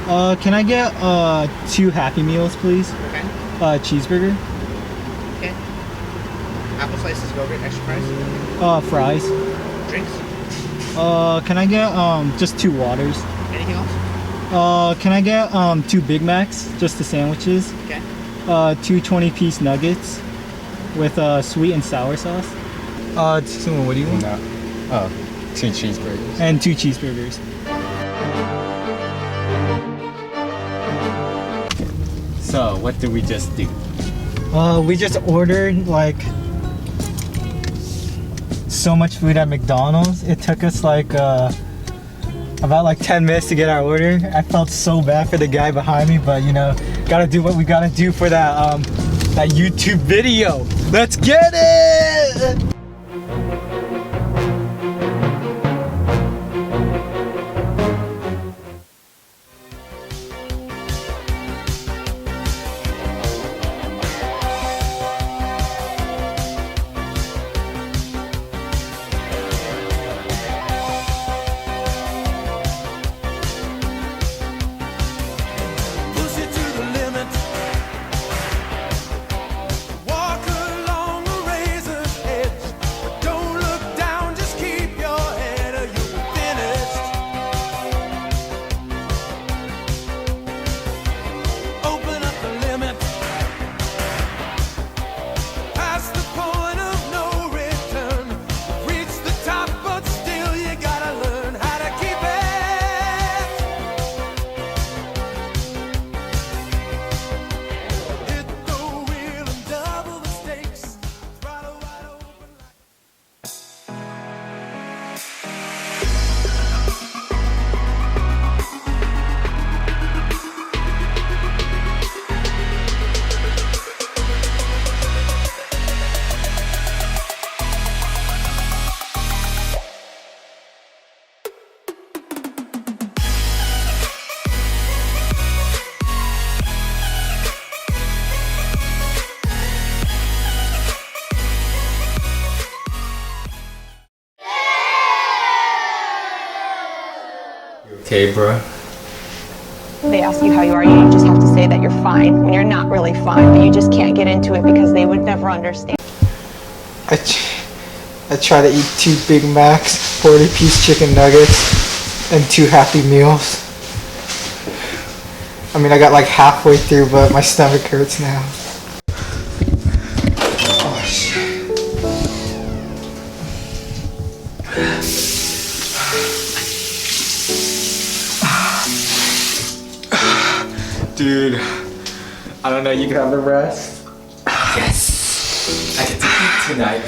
Can I get 2 Happy Meals, please? Okay. Cheeseburger. Okay. Apple slices, yogurt, extra fries. Fries. Drinks. Can I get just 2 waters? Anything else? Can I get 2 Big Macs, just the sandwiches? Okay. 2 20-piece nuggets with sweet and sour sauce. Simon, what do you want? No. Oh, 2 cheeseburgers. And 2 cheeseburgers. So, what did we just do? We just ordered like so much food at McDonald's. It took us like about like 10 minutes to get our order. I felt so bad for the guy behind me, but you know, gotta do what we gotta do for that that YouTube video. Let's get it! Okay, bro. They ask you how you are, you just have to say that you're fine when you're not really fine, but you just can't get into it because they would never understand. I try to eat 2 Big Macs, 40-piece chicken nuggets, and 2 Happy Meals. I mean, I got like halfway through, but my stomach hurts now. Oh shit. Dude, I don't know, you can have the rest. Yes! I get to eat tonight.